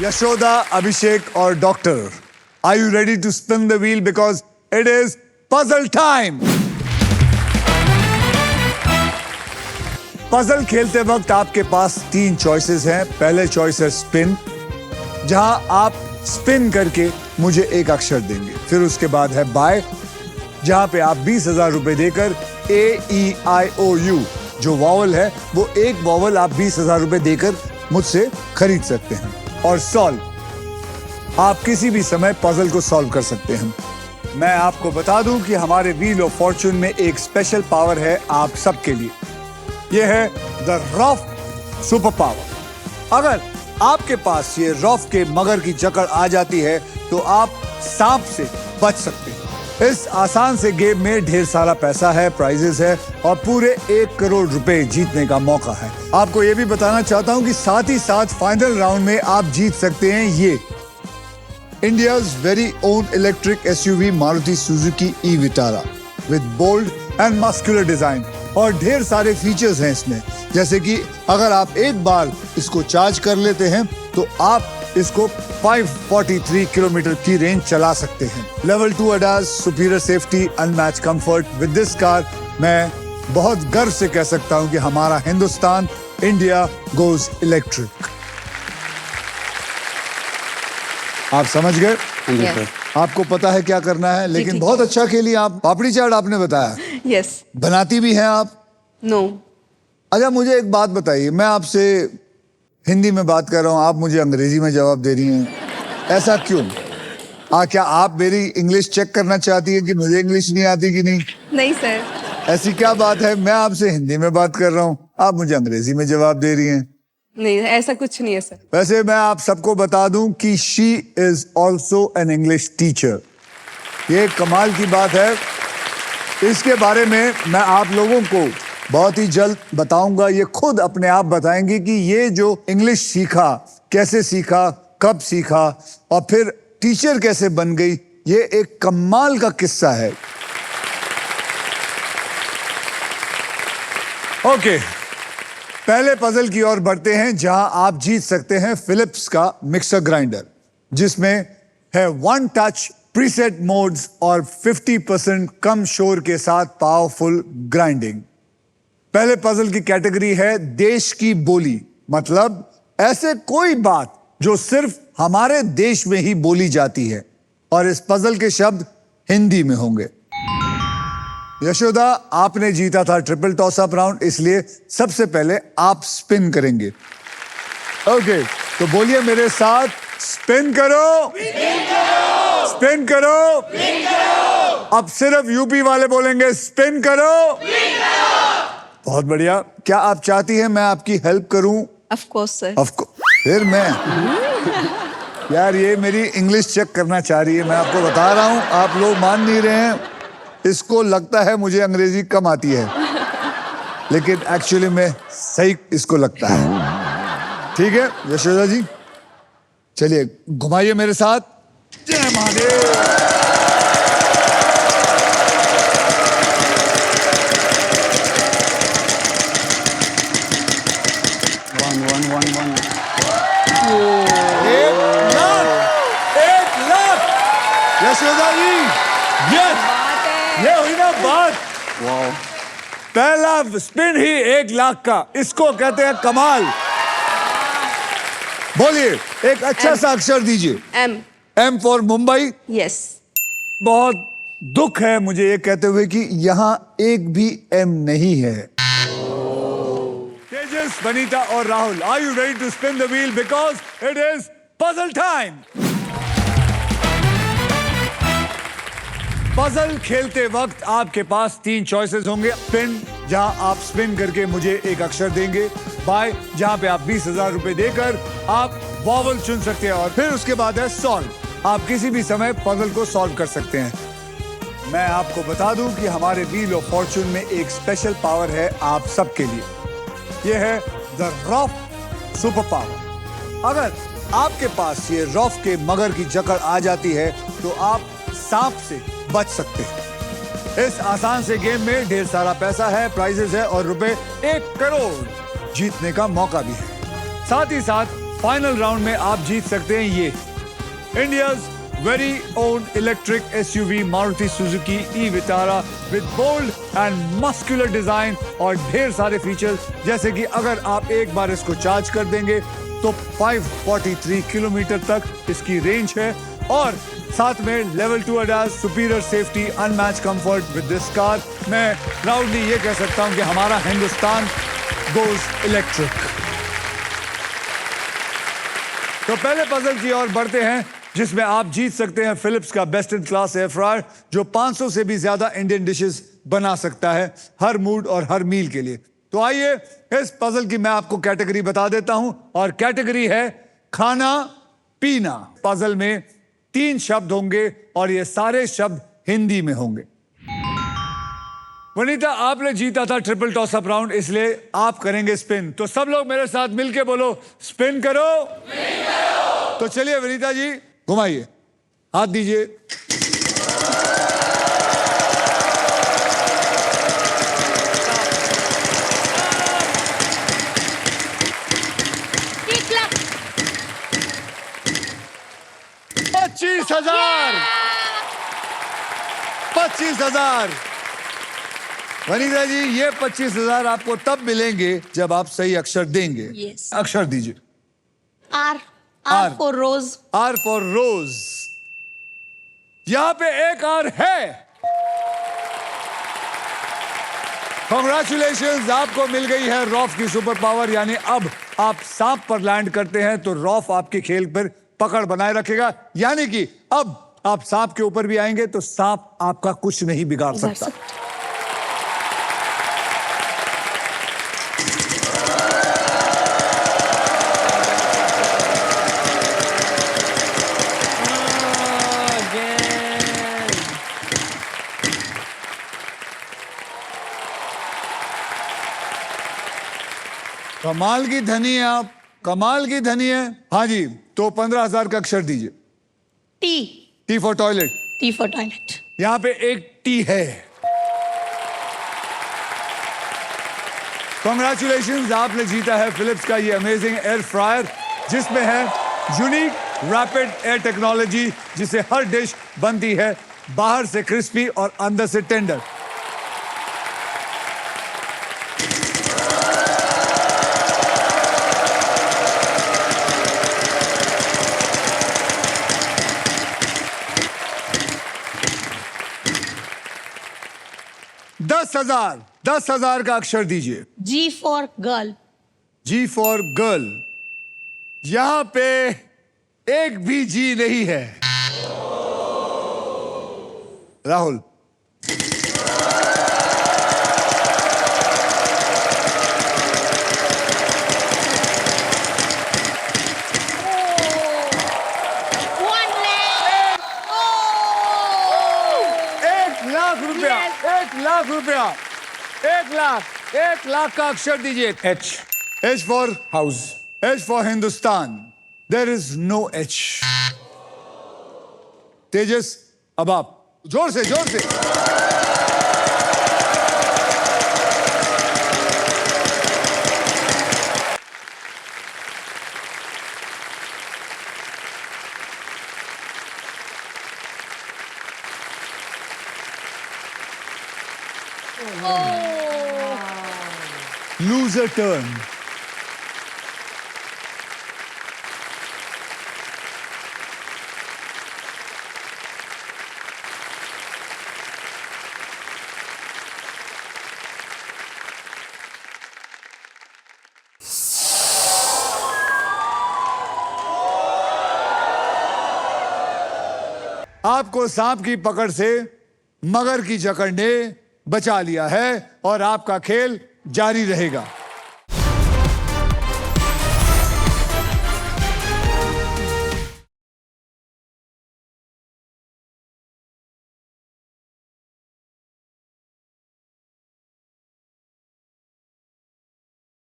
Yashoda, Abhishek और Doctor, are you ready to spin the wheel because it is puzzle time? Puzzle खेलते वक्त आपके पास 3 choices हैं। पहले चॉइस है स्पिन, जहां आप स्पिन करके मुझे एक अक्षर देंगे। फिर उसके बाद है बाय, जहां पे आप 20,000 रुपए देकर AEIOU जो वॉवल है वो एक वॉवल आप 20,000 रुपए देकर मुझसे खरीद सकते हैं। और सॉल्व, आप किसी भी समय पजल को सॉल्व कर सकते हैं। मैं आपको बता दूं कि हमारे व्हील ऑफ फॉर्चून में एक स्पेशल पावर है आप सबके लिए। यह है द रॉफ सुपर पावर। अगर आपके पास ये रॉफ के मगर की जकड़ आ जाती है तो आप सांप से बच सकते हैं। इस आसान से गेम में ढेर सारा पैसा है, प्राइजेस है और पूरे 1 करोड़ रुपए जीतने का मौका है। आपको ये भी बताना चाहता हूं कि साथ ही साथ फाइनल राउंड में आप जीत सकते हैं ये India's very own electric SUV Maruti Suzuki e Vitara with bold and muscular design और ढेर सारे फीचर्स हैं इसमें, जैसे कि अगर आप एक बार इसको चार्ज कर लेते हैं तो आप इसको 543 किलोमीटर की रेंज चला सकते हैं। Level 2 ADAS, superior safety, unmatch comfort. With this car मैं बहुत गर्व से कह सकता हूं कि हमारा हिंदुस्तान, इंडिया गोज इलेक्ट्रिक। आप समझ गए? yes. आपको पता है क्या करना है, लेकिन बहुत अच्छा खेली आप। पापड़ी चाट आपने बताया। yes. बनाती भी हैं आप? no. अच्छा, मुझे एक बात बताइए, मैं आपसे हिंदी में बात कर रहा हूँ, आप मुझे अंग्रेजी में जवाब दे रही हैं, ऐसा क्यों? क्या आप मेरी इंग्लिश चेक करना चाहती है कि मुझे इंग्लिश नहीं आती कि नहीं? नहीं सर। ऐसी क्या बात है, मैं आपसे हिंदी में बात कर रहा हूँ, आप मुझे अंग्रेजी में जवाब दे रही हैं। नहीं, ऐसा कुछ नहीं है सर। वैसे मैं आप सबको बता दूं कि she is also an English teacher. ये कमाल की बात है। इसके बारे में मैं आप लोगों को बहुत ही जल्द बताऊंगा। ये खुद अपने आप बताएंगे कि ये जो इंग्लिश सीखा, कैसे सीखा, कब सीखा और फिर टीचर कैसे बन गई, ये एक कमाल का किस्सा है। ओके, पहले पजल की ओर बढ़ते हैं, जहां आप जीत सकते हैं फिलिप्स का मिक्सर ग्राइंडर, जिसमें है 1 टच प्रीसेट मोड्स और 50% कम शोर के साथ पावरफुल ग्राइंडिंग। पहले पजल की कैटेगरी है देश की बोली, मतलब ऐसे कोई बात जो सिर्फ हमारे देश में ही बोली जाती है, और इस पजल के शब्द हिंदी में होंगे। यशोदा, आपने जीता था ट्रिपल टॉस अप राउंड, इसलिए सबसे पहले आप स्पिन करेंगे। ओके, तो बोलिए मेरे साथ, स्पिन करो, स्पिन करो। अब सिर्फ यूपी वाले बोलेंगे, स्पिन करो। बहुत बढ़िया। क्या आप चाहती हैं मैं आपकी हेल्प करूं? Of course sir. फिर मैं यार, ये मेरी इंग्लिश चेक करना चाह रही है, मैं आपको बता रहा हूं, आप लोग मान नहीं रहे हैं। इसको लगता है मुझे अंग्रेजी कम आती है, लेकिन एक्चुअली में सही इसको लगता है। ठीक है यशोदा जी, चलिए घुमाइए मेरे साथ। जय महादेव। एक लाख यशोदा जी, यस, ये हुई ना बात। वाओ, पहला स्पिन ही 1 लाख का, इसको कहते हैं कमाल। बोलिए एक अच्छा सा अक्षर दीजिए। M. M for Mumbai. yes. बहुत दुख है मुझे ये कहते हुए कि यहाँ एक भी M नहीं है। तेजस, वनीता और Rahul, are you ready to spin the wheel because it is puzzle time. Puzzle खेलते वक्त आपके पास 3 चॉइसेस होंगे। स्पिन, जहां आप स्पिन करके मुझे एक अक्षर देंगे। बाय, जहां पे आप 20,000 रुपए देकर आप वॉवल चुन सकते हैं। और फिर उसके बाद है सॉल्व, आप किसी भी समय पजल को सॉल्व कर सकते हैं। मैं आपको बता दूं कि हमारे व्हील ऑफ फॉर्चून में एक स्पेशल पावर है आप सबके लिए। यह है द रॉफ सुपर पावर। अगर आपके पास ये रॉफ के मगर की जकड़ आ जाती है तो आप सांप से बच सकते हैं। इस आसान से गेम में ढेर सारा पैसा है, प्राइजेस है और रुपए 1 करोड़ जीतने का मौका भी है। साथ ही साथ फाइनल राउंड में आप जीत सकते हैं ये India's very own electric SUV Maruti Suzuki e Vitara with bold and muscular design और ढेर सारे फीचर्स, जैसे कि अगर आप एक बार इसको चार्ज कर देंगे तो 543 किलोमीटर तक इसकी रेंज है और साथ में level 2 ADAS, superior safety, unmatch comfort with this car. मैं प्राउडली ये कह सकता हूं कि हमारा हिंदुस्तान गोज इलेक्ट्रिक। तो पहले पजल की ओर बढ़ते हैं, जिसमें आप जीत सकते हैं फिलिप्स का best in class air fryer, जो 500 से भी ज्यादा इंडियन डिशेस बना सकता है हर मूड और हर मील के लिए। तो आइए इस पजल की मैं आपको कैटेगरी बता देता हूं, और कैटेगरी है खाना पीना। पजल में 3 शब्द होंगे और ये सारे शब्द हिंदी में होंगे। वनीता, आपने जीता था ट्रिपल टॉस अप राउंड, इसलिए आप करेंगे स्पिन। तो सब लोग मेरे साथ मिलके बोलो, स्पिन करो। तो चलिए वनीता जी, घुमाइए, हाथ दीजिए। $25,000 $25,000। वनीता जी, ये 25,000 आपको तब मिलेंगे जब आप सही अक्षर देंगे। Yes. अक्षर दीजिए। R. R for rose. R for rose। यहां पे एक R है। Congratulations, आपको मिल गई है रॉफ की सुपर पावर, यानी अब आप सांप पर लैंड करते हैं तो रॉफ आपके खेल पर पकड़ बनाए रखेगा, यानी कि अब आप सांप के ऊपर भी आएंगे तो सांप आपका कुछ नहीं बिगाड़ सकता। कमाल की धनी है आप, कमाल की धनी है। हाँ जी, तो 15,000 का अक्षर दीजिए। T. T for toilet. T for toilet. यहां पे एक टी है। कॉन्ग्रेचुलेशंस, आपने जीता है फिलिप्स का ये अमेजिंग एयर फ्रायर, जिसमें है यूनिक रैपिड एयर टेक्नोलॉजी, जिसे हर डिश बनती है बाहर से क्रिस्पी और अंदर से टेंडर। दस हजार का अक्षर दीजिए। G for girl. G for girl. यहां पे एक भी जी नहीं है। राहुल, ₹1,00,000 ₹1,00,000 1,00,000 का अक्षर दीजिए। H for house, H for Hindustan. There is no H। Tejas, अब आप जोर से जोर से। Loser turn। आपको सांप की पकड़ से मगर की जकड़ ने बचा लिया है और आपका खेल जारी रहेगा।